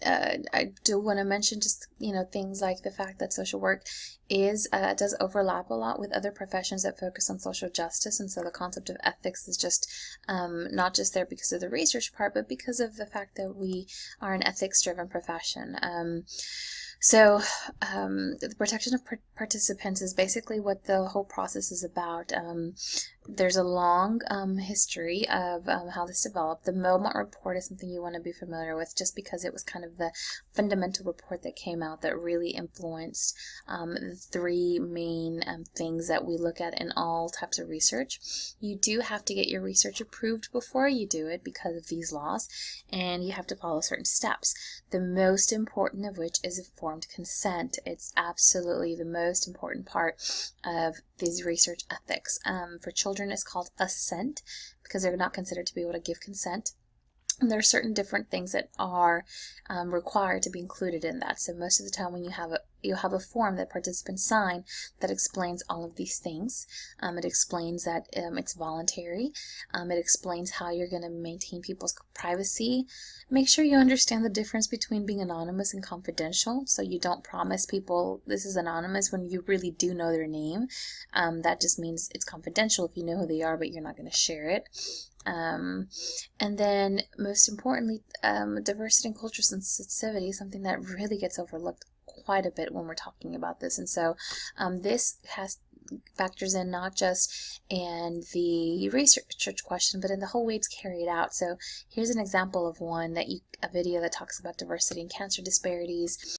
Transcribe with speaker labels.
Speaker 1: I do want to mention just, things like the fact that social work does overlap a lot with other professions that focus on social justice, and so the concept of ethics is just not just there because of the research part, but because of the fact that we are an ethics-driven profession. The protection of participants is basically what the whole process is about. There's a long history of how this developed. The Beaumont Report is something you want to be familiar with, just because it was kind of the fundamental report that came out that really influenced the three main things that we look at in all types of research. You do have to get your research approved before you do it because of these laws, and you have to follow certain steps. The most important of which is informed consent. It's absolutely the most important part of these research ethics. For children, it's called assent because they're not considered to be able to give consent. And there are certain different things that are required to be included in that. So most of the time when you'll have a form that participants sign that explains all of these things. It explains that it's voluntary. It explains how you're going to maintain people's privacy. Make sure you understand the difference between being anonymous and confidential. So you don't promise people this is anonymous when you really do know their name. That just means it's confidential if you know who they are, but you're not going to share it. And then most importantly, diversity and cultural sensitivity is something that really gets overlooked quite a bit when we're talking about this. And so this factors in not just in the research question, but in the whole way it's carried out. So here's an example of a video that talks about diversity and cancer disparities.